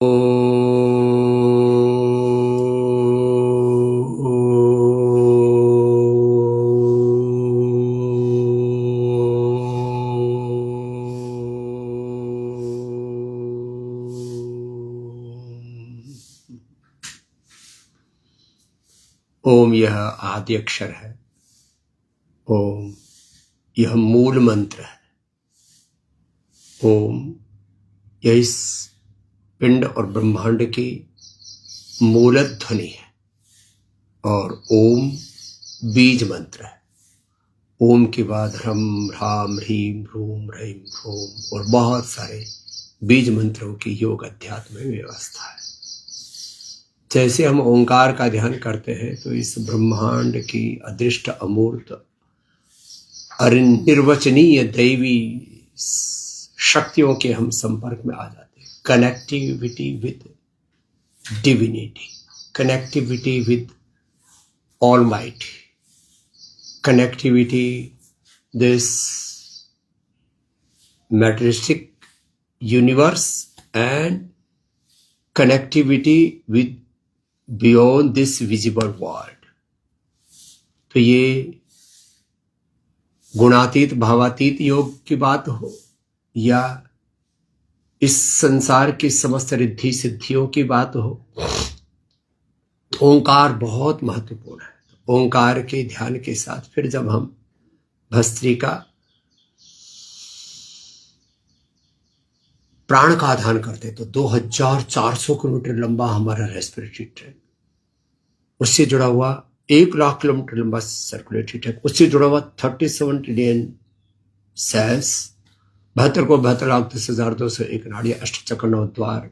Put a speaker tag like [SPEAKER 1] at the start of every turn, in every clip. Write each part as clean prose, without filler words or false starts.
[SPEAKER 1] ओम यह आदि अक्षर है। ओम यह मूल मंत्र है। ओम यह इस पिंड और ब्रह्मांड की मूल ध्वनि है और ओम बीज मंत्र है। ओम के बाद ह्रम ह्राम ह्रीम ह्रूम रहीम ह्रोम और बहुत सारे बीज मंत्रों की योग अध्यात्म में व्यवस्था है। जैसे हम ओंकार का ध्यान करते हैं तो इस ब्रह्मांड की अदृष्ट अमूर्त अनिर्वचनीय दैवी शक्तियों के हम संपर्क में आ जाते हैं। Connectivity with divinity, connectivity with almighty, connectivity this materialistic universe and connectivity with beyond this visible world। तो ये गुणातीत भावातीत योग की बात हो या इस संसार की समस्त रिद्धि सिद्धियों की बात हो, ओंकार बहुत महत्वपूर्ण है। ओंकार के ध्यान के साथ फिर जब हम भस्त्रिका प्राण का आधान करते तो 2400 किलोमीटर लंबा हमारा रेस्पिरेटरी ट्रैक, उससे जुड़ा हुआ 1,00,000 किलोमीटर लंबा सर्कुलेटरी ट्रैक, उससे जुड़ा हुआ 37 ट्रिलियन सेल्स, 72,72,10,201 नाड़ियां, अष्टचक्र, 9 द्वार,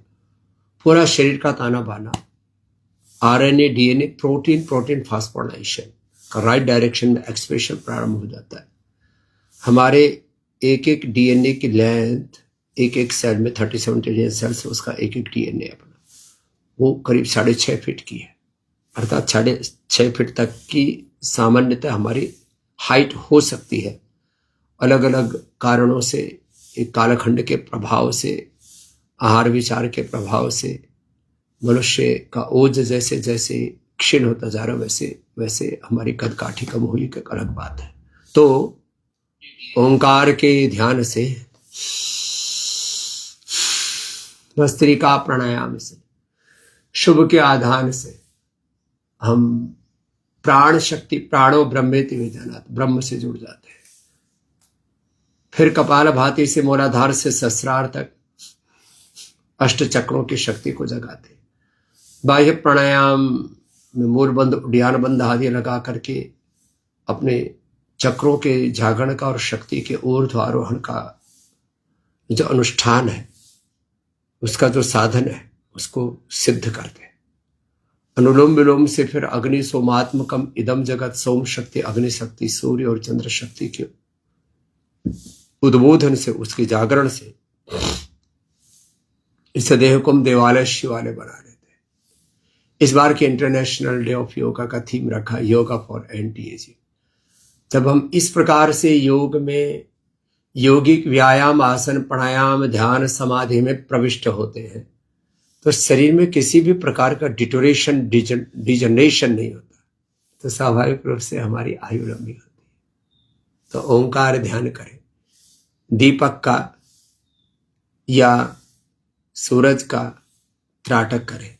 [SPEAKER 1] पूरा शरीर का ताना बाना, आरएनए डीएनए प्रोटीन फास्फोराइलेशन का राइट डायरेक्शन में एक्सप्रेशन प्रारंभ हो जाता है। हमारे एक एक डीएनए की लेंथ, एक एक सेल में 37 ट्रिलियन सेल्स, उसका एक एक डीएनए अपना वो करीब 6.5 फीट की है, अर्थात 6.5 फीट तक की सामान्यतः हमारी हाइट हो सकती है। अलग अलग कारणों से, एक कालखंड के प्रभाव से, आहार विचार के प्रभाव से मनुष्य का ओज जैसे जैसे क्षीण होता जा रहा वैसे वैसे हमारी कद काठी कम हुई, एक अलग बात है। तो ओंकार के ध्यान से, भस्त्रिका प्राणायाम से, शुभ के आधान से हम प्राण शक्ति, प्राणो ब्रह्मेति विजानाति, ब्रह्म से जुड़ जाते हैं। फिर कपाल भाती से मूलाधार से सहस्रार तक अष्ट चक्रों की शक्ति को जगाते हैं। बाह्य प्राणायाम में मूल बंध, उड्डयन बंध आदि लगा करके अपने चक्रों के जागरण का और शक्ति के ऊर्ध्व आरोहण का जो अनुष्ठान है, उसका जो साधन है, उसको सिद्ध करते हैं। अनुलोम विलोम से फिर अग्नि सोमात्मकम इदम जगत, सोम शक्ति, अग्नि शक्ति, सूर्य और चंद्र शक्ति के उद्बोधन से, उसके जागरण से इस देह को हम देवालय शिवालय बना लेते हैं। इस बार के इंटरनेशनल डे ऑफ योगा का थीम रखा योगा फॉर एंटी एजिंग। जब हम इस प्रकार से योग में यौगिक व्यायाम, आसन, प्राणायाम, ध्यान, समाधि में प्रविष्ट होते हैं तो शरीर में किसी भी प्रकार का डिटोरेशन, डिजनरेशन नहीं होता, तो स्वाभाविक रूप से हमारी आयु लंबी होती है। तो ओंकार ध्यान करें, दीपक का या सूरज का त्राटक करें।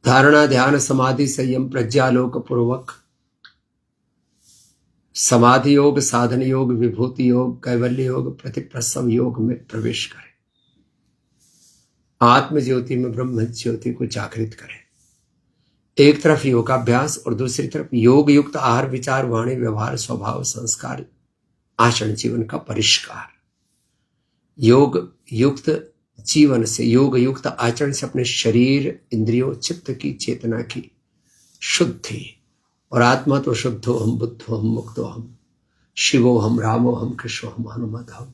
[SPEAKER 1] धारणा, ध्यान, समाधि, संयम, प्रज्ञालोक पूर्वक समाधि योग, साधन योग, विभूति योग, कैवल्य योग, प्रतिप्रसव योग में प्रवेश करें। आत्म ज्योति में ब्रह्म ज्योति को जागृत करें। एक तरफ योगाभ्यास और दूसरी तरफ योग युक्त आहार, विचार, वाणी, व्यवहार, स्वभाव, संस्कार, आचरण, जीवन का परिष्कार। योग युक्त जीवन से, योग युक्त आचरण से अपने शरीर, इंद्रियों, चित्त की, चेतना की शुद्धि। और आत्मा तो शुद्धो हम, बुद्धो हम, मुक्तो हम, शिवो हम, रामो हम, कृष्णो हम, हनुमत हम।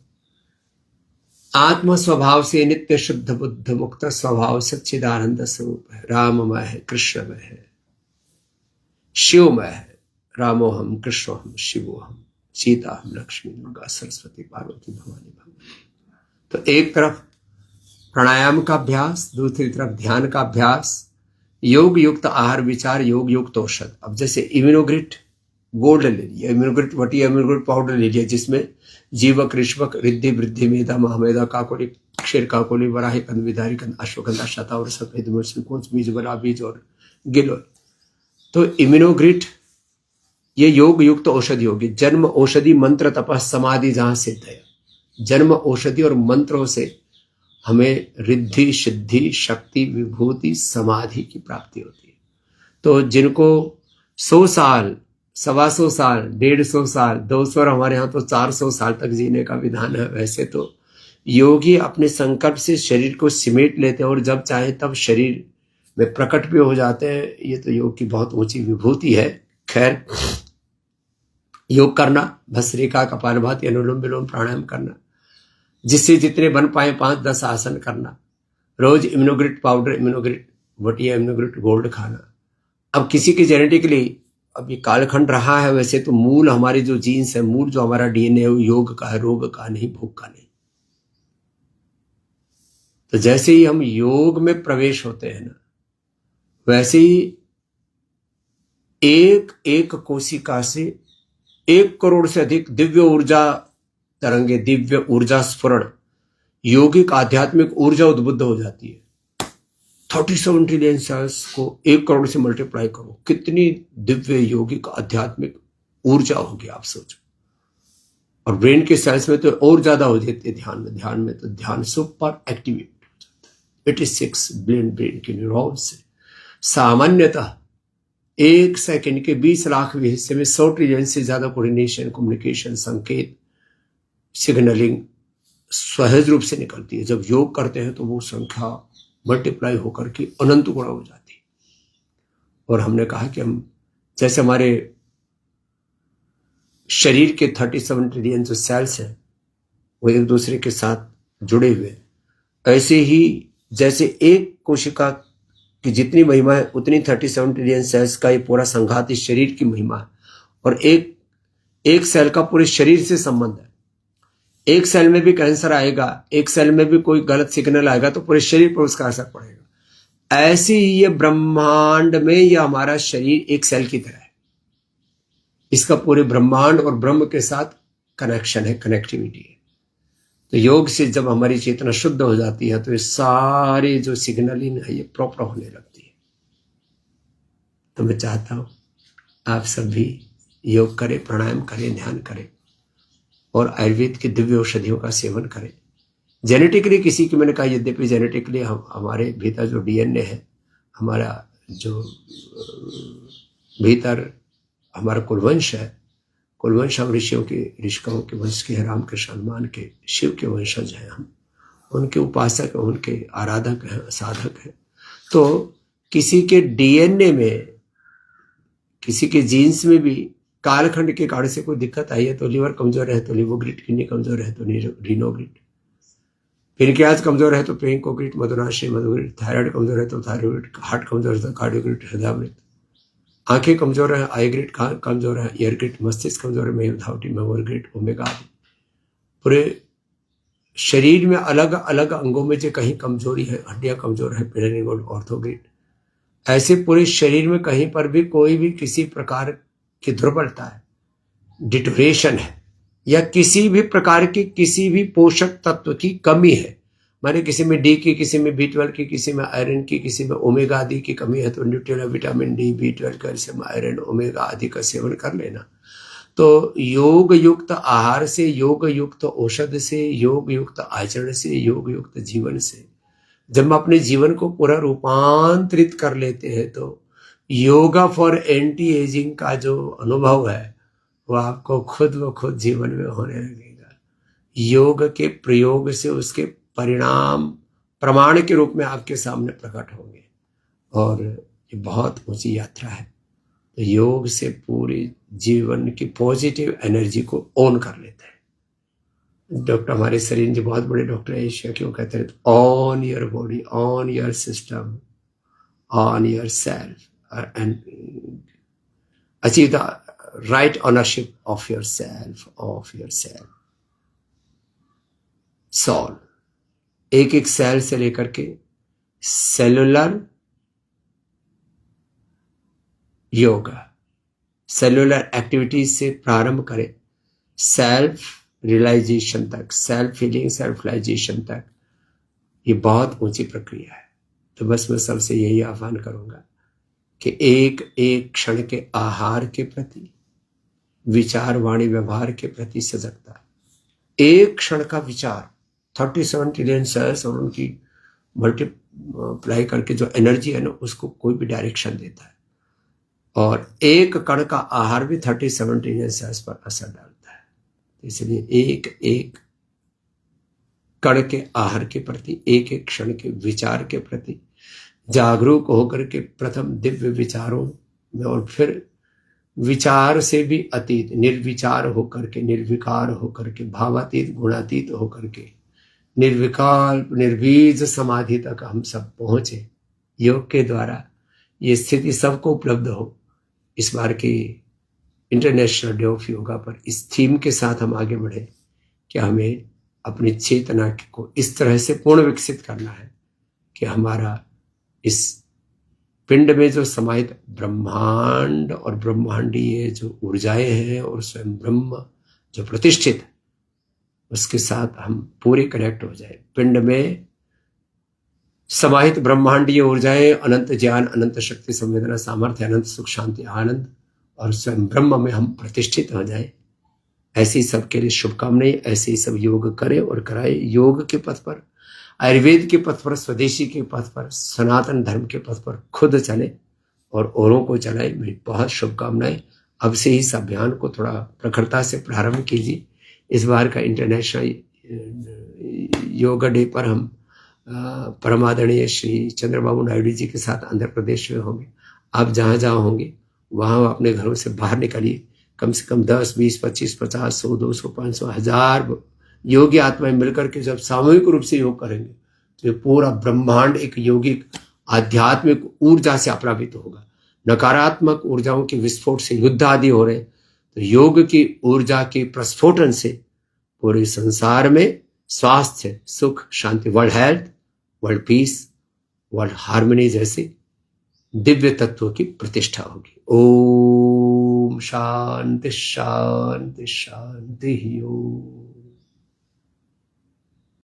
[SPEAKER 1] आत्मा स्वभाव से नित्य शुद्ध बुद्ध मुक्त स्वभाव सच्चिदानंद स्वरूप है। राममय है, कृष्णमय है, शिवमय है। रामो हम, कृष्णो हम, शिवो हम, सीता हम, लक्ष्मी, दुर्गा, सरस्वती, पार्वती, भवानी, भगवान। तो एक तरफ प्राणायाम का अभ्यास, दूसरी तरफ ध्यान का अभ्यास, योग युक्त आहार विचार, योग युक्त औषध। अब जैसे इम्यूनोग्रिट गोल्ड ले लिया, इम्यूनोग्रिट वटी इम्यूनोग्रिट पाउडर ले लिया, जिसमें जीवक ऋषभक रिद्धि वृद्धि मेधा महामेधा काकोली क्षीर काकोली वराही कंद विधारी कंद अश्वगंधा शतावर सफेद मिर्च कोच बीज बला बीज और गिलोय। तो इम्यूनोग्रिट ये योग युक्त औषधि होगी। जन्म औषधि मंत्र तपः समाधि जहां सिद्ध है, जन्म औषधि और मंत्रों से हमें रिद्धि सिद्धि शक्ति विभूति समाधि की प्राप्ति होती है। तो जिनको 100 साल, 125 साल, 150 साल, 200 और हमारे यहाँ तो 400 साल तक जीने का विधान है, वैसे तो योगी अपने संकल्प से शरीर को सिमेट लेते हैं और जब चाहे तब शरीर में प्रकट भी हो जाते हैं। ये तो योग की बहुत ऊंची विभूति है। खैर, योग करना, भस्त्रिका, कपालभाति, अनुलोम विलोम, प्राणायाम करना, जिससे जितने बन पाए 5-10 आसन करना, रोज इम्यूनोग्रिट पाउडर, इम्यूनोग्रिट वटिया, इम्यूनोग्रिट गोल्ड खाना। अब किसी की जेनेटिकली अब ये कालखंड रहा है, वैसे तो मूल हमारे जो जीन्स है, मूल जो हमारा डीएनए है, वो योग का है, रोग का नहीं, भूख का नहीं। तो जैसे ही हम योग में प्रवेश होते हैं ना, वैसे ही एक एक कोशिका से 1 करोड़ से अधिक दिव्य ऊर्जा तरंगे, दिव्य ऊर्जा स्फुरण, योगिक आध्यात्मिक ऊर्जा उद्बुद्ध हो जाती है। 37 ट्रिलियन सेल्स को 1 करोड़ से मल्टीप्लाई करो, कितनी दिव्य योगिक आध्यात्मिक ऊर्जा होगी, आप सोचो। और ब्रेन के सेल्स में तो और ज्यादा हो जाती है। ध्यान में तो ध्यान सुपर एक्टिवेट हो जाता है। 86 बिलियन ब्रेन के न्यूरॉन्स से सामान्यतः 1 सेकंड के 20 लाख हिस्से में 100 ट्रिलियन से ज्यादा कोऑर्डिनेशन, कम्युनिकेशन, संकेत, सिग्नलिंग सहज रूप से निकलती है। जब योग करते हैं तो वो संख्या मल्टीप्लाई होकर के अनंत गुणा हो जाती है। और हमने कहा कि हम जैसे हमारे शरीर के 37 ट्रिलियन जो सेल्स हैं वो एक दूसरे के साथ जुड़े हुए, ऐसे ही जैसे एक कोशिका की जितनी महिमा है उतनी 37 ट्रिलियन सेल्स का ये पूरा संघात इस शरीर की महिमा है। और एक सेल का पूरे शरीर से संबंध है। एक सेल में भी कैंसर आएगा, एक सेल में भी कोई गलत सिग्नल आएगा तो पूरे शरीर पर उसका असर पड़ेगा। ऐसे ही ये ब्रह्मांड में ये हमारा शरीर एक सेल की तरह है। इसका पूरे ब्रह्मांड और ब्रह्म के साथ कनेक्शन है, कनेक्टिविटी है। तो योग से जब हमारी चेतना शुद्ध हो जाती है तो ये सारे जो सिग्नलिंग है ये प्रॉपर होने लगती है। तो मैं चाहता हूं आप सब भी योग करें, प्राणायाम करें, ध्यान करें और आयुर्वेद की दिव्य औषधियों का सेवन करें। जेनेटिकली किसी की, मैंने कहा यद्यपि जेनेटिकली हमारे भीतर जो डीएनए है, हमारा जो भीतर हमारा कुलवंश है, कुलवंश हम ऋषियों के, ऋषिकों के वंश के, राम कृष्ण हनुमान के, शिव के वंशज हैं हम, उनके उपासक, उनके आराधक हैं, साधक हैं। तो किसी के डीएनए में, किसी के जीन्स में भी कालखंड के कारण से कोई दिक्कत आई है तो लिवर कमजोर है तो लिवोग्रिट, किडनी कमजोर है तो रीनोग्रिट, पेनक्रियाज कमजोर है तो पेनकोग्रिट, मधुराशय मधुग्रिट, थायराइड कमजोर है तो थायराइड, हार्ट कमजोर है तो कार्डियोग्रिट, हृदयामृत, आंखें कमजोर है आईग्रिट, कान कमजोर है ईयरग्रिट, मस्तिष्क कमजोर है मेवधावटी मेवोरग्रिट, ओमेगा आदि। पूरे शरीर में अलग अलग अंगों में जो कहीं कमजोरी है, हड्डियां कमजोर है, पेरानिगोल, ऑर्थोग्रिट। ऐसे पूरे शरीर में कहीं पर भी कोई भी किसी प्रकार की दुर्बलता है, डिटोरेशन है, या किसी भी प्रकार की किसी भी पोषक तत्व की कमी है, माने किसी में डी की, किसी में B12 की, किसी में आयरन की, किसी में ओमेगा आदि की कमी है तो Nutrela, vitamin D, B12, calcium, iron, omega आदि का सेवन कर लेना। तो योग युक्त आहार से, योग युक्त औषध से, योग युक्त आचरण से, योग युक्त जीवन से जब हम अपने जीवन को पूरा रूपांतरित कर लेते हैं तो योगा फॉर एंटी एजिंग का जो अनुभव है वो आपको खुद व खुद जीवन में होने लगेगा। योग के प्रयोग से उसके परिणाम प्रमाण के रूप में आपके सामने प्रकट होंगे और ये बहुत ऊंची यात्रा है। तो योग से पूरे जीवन की पॉजिटिव एनर्जी को ऑन कर लेते हैं। डॉक्टर, हमारे शरीर जो बहुत बड़े डॉक्टर है एशिया के, वो कहते हैं on your body, on your system, on your self and achieve the right ownership of yourself, of yourself. Soul. एक एक सेल से लेकर के सेलुलर योगा, सेलुलर एक्टिविटीज से प्रारंभ करें सेल्फ रियलाइजेशन तक, सेल्फ फीलिंग, सेल्फ रियलाइजेशन तक। ये बहुत ऊंची प्रक्रिया है। तो बस मैं सबसे यही आह्वान करूंगा कि एक एक क्षण के आहार के प्रति, विचार, वाणी, व्यवहार के प्रति सजगता। एक क्षण का विचार 37 ट्रिलियन सेल्स और उनकी मल्टीप्लाई करके जो एनर्जी है ना, उसको कोई भी डायरेक्शन देता है। और एक कण का आहार भी 37 ट्रिलियन सेल्स पर असर डालता है। इसलिए एक एक कण के आहार के प्रति, एक एक क्षण के विचार के प्रति जागरूक होकर के प्रथम दिव्य विचारों में, और फिर विचार से भी अतीत निर्विचार होकर के, निर्विकार होकर के, भावातीत, गुणातीत होकर के, निर्विकल्प निर्बीज समाधि तक हम सब पहुंचे। योग के द्वारा ये स्थिति सबको उपलब्ध हो। इस बार के इंटरनेशनल डे ऑफ योगा पर इस थीम के साथ हम आगे बढ़े कि हमें अपनी चेतना को इस तरह से पूर्ण विकसित करना है कि हमारा इस पिंड में जो समाहित ब्रह्मांड और ब्रह्मांडीय जो ऊर्जाएं हैं और स्वयं ब्रह्म जो प्रतिष्ठित है, उसके साथ हम पूरे कनेक्ट हो जाए। पिंड में समाहित ब्रह्मांडीय ऊर्जाएं, अनंत ज्ञान, अनंत शक्ति, संवेदना, सामर्थ्य, अनंत सुख, शांति, आनंद और स्वयं ब्रह्म में हम प्रतिष्ठित हो जाए। ऐसे ही सबके लिए शुभकामनाएं। ऐसे ही सब योग करें और कराए। योग के पथ पर, आयुर्वेद के पथ पर, स्वदेशी के पथ पर, सनातन धर्म के पथ पर खुद चले और औरों को चलाए। मेरी बहुत शुभकामनाएं। अब से ही इस अभियान को थोड़ा प्रखरता से प्रारंभ कीजिए। इस बार का इंटरनेशनल योगा डे पर हम परमादरणीय श्री चंद्रबाबू नायडू जी के साथ आंध्र प्रदेश में होंगे। आप जहाँ जहाँ होंगे वहाँ अपने घरों से बाहर निकलिए। कम से कम 10, 20, 25, 50, 100, 200, 500, 1000 योगी आत्माएं मिलकर के जब सामूहिक रूप से योग करेंगे तो ये पूरा ब्रह्मांड एक योगिक आध्यात्मिक ऊर्जा से अप्लावित होगा। नकारात्मक ऊर्जाओं के विस्फोट से युद्ध आदि हो रहे, तो योग की ऊर्जा के प्रस्फोटन से पूरे संसार में स्वास्थ्य, सुख, शांति, world health, world peace, world harmony जैसे दिव्य तत्वों की प्रतिष्ठा होगी। ओम शांति शांति शांति। ओम।